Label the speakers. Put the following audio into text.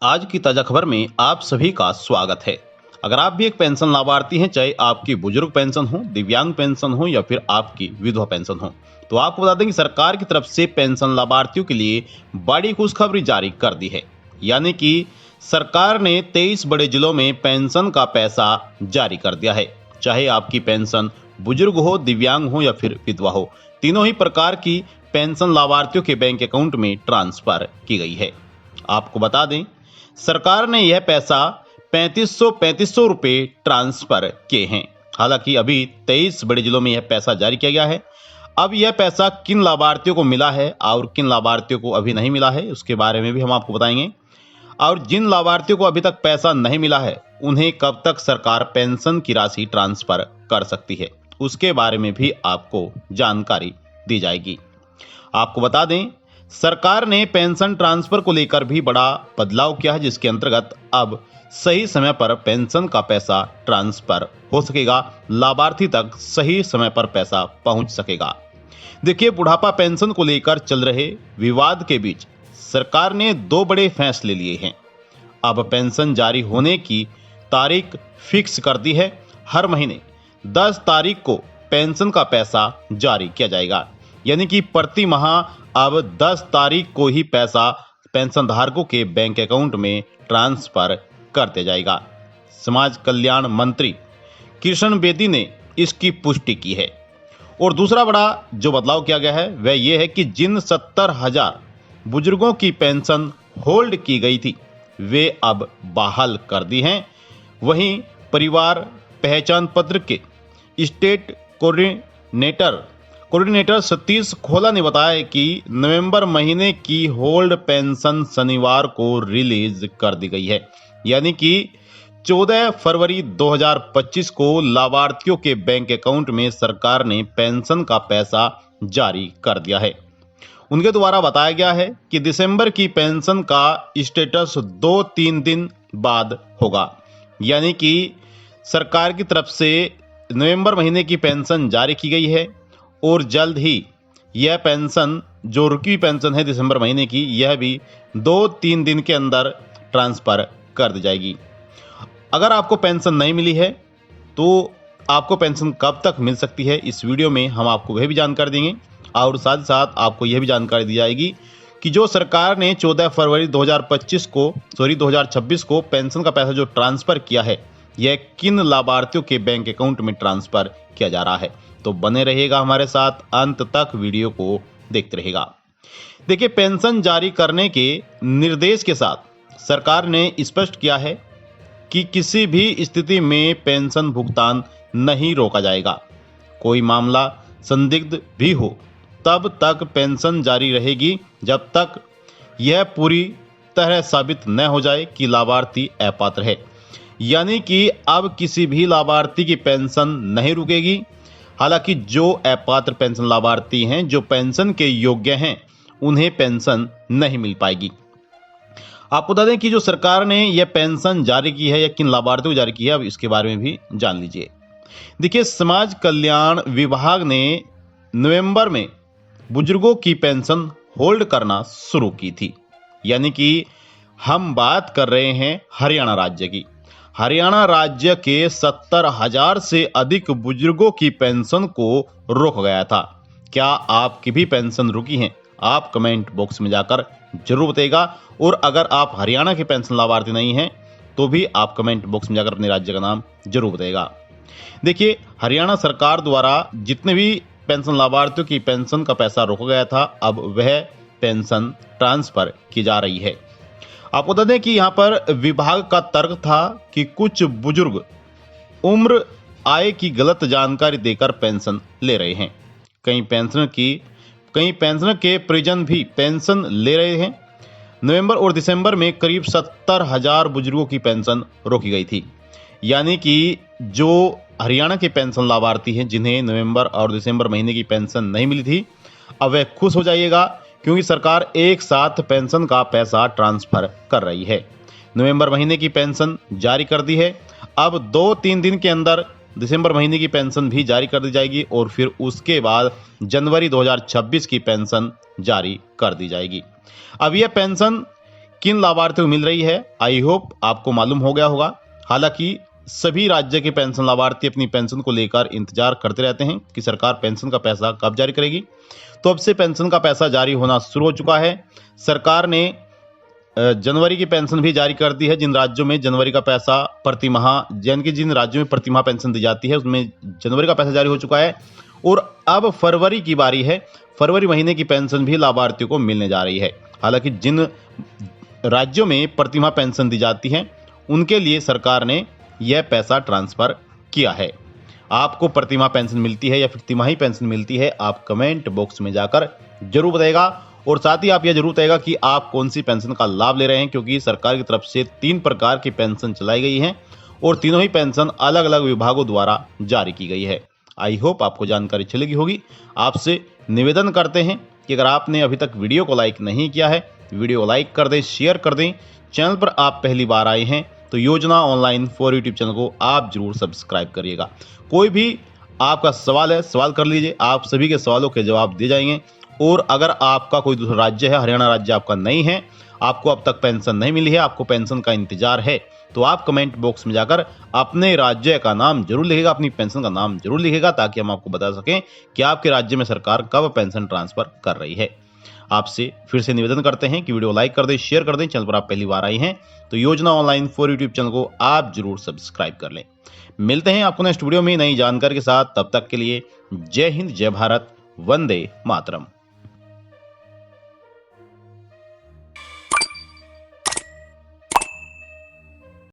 Speaker 1: आज की ताजा खबर में आप सभी का स्वागत है। अगर आप भी एक पेंशन लाभार्थी हैं, चाहे आपकी बुजुर्ग पेंशन हो, दिव्यांग पेंशन हो या फिर आपकी विधवा पेंशन हो, तो आपको बता दें कि सरकार की तरफ से पेंशन लाभार्थियों के लिए बड़ी खुशखबरी जारी कर दी है। यानी कि सरकार ने 23 बड़े जिलों में पेंशन का पैसा जारी कर दिया है। चाहे आपकी पेंशन बुजुर्ग हो, दिव्यांग हो या फिर विधवा हो, तीनों ही प्रकार की पेंशन लाभार्थियों के बैंक अकाउंट में ट्रांसफर की गई है। आपको बता दें, सरकार ने यह पैसा 3500 रुपए ट्रांसफर किए हैं। हालांकि अभी 23 बड़े जिलों में यह पैसा जारी किया गया है। अब यह पैसा किन लाभार्थियों को मिला है और किन लाभार्थियों को अभी नहीं मिला है, उसके बारे में भी हम आपको बताएंगे। और जिन लाभार्थियों को अभी तक पैसा नहीं मिला है, उन्हें कब तक सरकार पेंशन की राशि ट्रांसफर कर सकती है, उसके बारे में भी आपको जानकारी दी जाएगी। आपको बता दें, सरकार ने पेंशन ट्रांसफर को लेकर भी बड़ा बदलाव किया है, जिसके अंतर्गत अब सही समय पर पेंशन का पैसा ट्रांसफर हो सकेगा, लाभार्थी तक सही समय पर पैसा पहुंच सकेगा। देखिए, बुढ़ापा पेंशन को लेकर चल रहे विवाद के बीच सरकार ने दो बड़े फैसले लिए हैं। अब पेंशन जारी होने की तारीख फिक्स कर दी है। हर महीने 10 तारीख को पेंशन का पैसा जारी किया जाएगा। यानी कि प्रति माह अब 10 तारीख को ही पैसा पेंशन धारकों के बैंक अकाउंट में ट्रांसफर कर दिया जाएगा। समाज कल्याण मंत्री किशन बेदी ने इसकी पुष्टि की है। और दूसरा बड़ा जो बदलाव किया गया है वह यह है कि जिन 70,000 बुजुर्गों की पेंशन होल्ड की गई थी, वे अब बहाल कर दी हैं। वहीं परिवार पहचान पत्र के स्टेट कोऑर्डिनेटर सतीश खोला ने बताया कि नवंबर महीने की होल्ड पेंशन शनिवार को रिलीज कर दी गई है। यानी कि 14 फरवरी 2025 को लाभार्थियों के बैंक अकाउंट में सरकार ने पेंशन का पैसा जारी कर दिया है। उनके द्वारा बताया गया है कि दिसंबर की पेंशन का स्टेटस 2-3 दिन बाद होगा। यानी कि सरकार की तरफ से नवंबर महीने की पेंशन जारी की गई है और जल्द ही यह पेंशन जो रुकी पेंशन है दिसंबर महीने की, यह भी 2-3 दिन के अंदर ट्रांसफर कर दी जाएगी। अगर आपको पेंशन नहीं मिली है तो आपको पेंशन कब तक मिल सकती है, इस वीडियो में हम आपको वह भी जानकारी देंगे। और साथ ही साथ आपको यह भी जानकारी दी जाएगी कि जो सरकार ने 14 फरवरी 2026 को पेंशन का पैसा जो ट्रांसफर किया है, यह किन लाभार्थियों के बैंक अकाउंट में ट्रांसफर किया जा रहा है। तो बने रहिएगा हमारे साथ, अंत तक वीडियो को देखते रहिएगा। देखिए, पेंशन जारी करने के निर्देश के साथ सरकार ने स्पष्ट किया है कि किसी भी स्थिति में पेंशन भुगतान नहीं रोका जाएगा। कोई मामला संदिग्ध भी हो तब तक पेंशन जारी रहेगी, जब तक यह पूरी तरह साबित न हो जाए कि लाभार्थी अपात्र है। यानी कि अब किसी भी लाभार्थी की पेंशन नहीं रुकेगी। हालांकि जो अपात्र पेंशन लाभार्थी हैं, जो पेंशन के योग्य हैं, उन्हें पेंशन नहीं मिल पाएगी। आपको बता दें कि जो सरकार ने यह पेंशन जारी की है या किन लाभार्थियों को जारी की है, अब इसके बारे में भी जान लीजिए। देखिए, समाज कल्याण विभाग ने नवंबर में बुजुर्गों की पेंशन होल्ड करना शुरू की थी। यानी कि हम बात कर रहे हैं हरियाणा राज्य की। हरियाणा राज्य के 70,000 से अधिक बुजुर्गों की पेंशन को रोक गया था। क्या आपकी भी पेंशन रुकी है? आप कमेंट बॉक्स में जाकर जरूर बताइएगा। और अगर आप हरियाणा के पेंशन लाभार्थी नहीं हैं तो भी आप कमेंट बॉक्स में जाकर अपने राज्य का नाम जरूर बताइएगा। देखिए, हरियाणा सरकार द्वारा जितने भी पेंशन लाभार्थियों की पेंशन का पैसा रोका गया था, अब वह पेंशन ट्रांसफर की जा रही है। आपको बता दें कि यहाँ पर विभाग का तर्क था कि कुछ बुजुर्ग उम्र आय की गलत जानकारी देकर पेंशन ले रहे हैं। कई पेंशनर के परिजन भी पेंशन ले रहे हैं। नवंबर और दिसंबर में करीब 70,000 बुजुर्गों की पेंशन रोकी गई थी। यानी कि जो हरियाणा के पेंशन लाभार्थी हैं, जिन्हें नवंबर और दिसंबर महीने की पेंशन नहीं मिली थी, अब वह खुश हो जाइएगा, क्योंकि सरकार एक साथ पेंशन का पैसा ट्रांसफर कर रही है। नवंबर महीने की पेंशन जारी कर दी है। अब 2-3 दिन के अंदर दिसंबर महीने की पेंशन भी जारी कर दी जाएगी और फिर उसके बाद जनवरी 2026 की पेंशन जारी कर दी जाएगी। अब यह पेंशन किन लाभार्थियों को मिल रही है, आई होप आपको मालूम हो गया होगा। हालांकि सभी राज्य के पेंशन लाभार्थी अपनी पेंशन को लेकर इंतजार करते रहते हैं कि सरकार पेंशन का पैसा कब जारी करेगी। तो अब से पेंशन का पैसा जारी होना शुरू हो चुका है। सरकार ने जनवरी की पेंशन भी जारी कर दी है। जिन राज्यों में जनवरी का पैसा प्रतिमाह, यानी कि जिन राज्यों में प्रतिमाह पेंशन दी जाती है उसमें जनवरी का पैसा जारी हो चुका है और अब फरवरी की बारी है। फरवरी महीने की पेंशन भी लाभार्थियों को मिलने जा रही है। हालांकि जिन राज्यों में प्रतिमाह पेंशन दी जाती है उनके लिए सरकार ने यह पैसा ट्रांसफर किया है। आपको प्रतिमाह पेंशन मिलती है या फिर तिमाही पेंशन मिलती है, आप कमेंट बॉक्स में जाकर जरूर बताइएगा। और साथ ही आप यह जरूर बताइएगा कि आप कौन सी पेंशन का लाभ ले रहे हैं, क्योंकि सरकार की तरफ से 3 प्रकार की पेंशन चलाई गई है और तीनों ही पेंशन अलग अलग विभागों द्वारा जारी की गई है। आई होप आपको जानकारी अच्छी लगी होगी। आपसे निवेदन करते हैं कि अगर आपने अभी तक वीडियो को लाइक नहीं किया है, वीडियो को लाइक कर दें, शेयर कर दें। चैनल पर आप पहली बार आए हैं तो योजना ऑनलाइन फॉर यूट्यूब चैनल को आप जरूर सब्सक्राइब करिएगा। कोई भी आपका सवाल है, सवाल कर लीजिए, आप सभी के सवालों के जवाब दिए जाएंगे। और अगर आपका कोई दूसरा राज्य है, हरियाणा राज्य आपका नहीं है, आपको अब तक पेंशन नहीं मिली है, आपको पेंशन का इंतजार है, तो आप कमेंट बॉक्स में जाकर अपने राज्य का नाम जरूर लिखेगा, अपनी पेंशन का नाम जरूर लिखेगा, ताकि हम आपको बता सकें कि आपके राज्य में सरकार कब पेंशन ट्रांसफर कर रही है। आपसे फिर से निवेदन करते हैं कि वीडियो लाइक कर दें, शेयर कर दें। चैनल पर आप पहली बार आई हैं तो योजना ऑनलाइन फॉर यूट्यूब चैनल को आप जरूर सब्सक्राइब कर लें। मिलते हैं आपको नेक्स्ट वीडियो में नई जानकारी के साथ। तब तक के लिए जय हिंद, जय भारत, वंदे मातरम।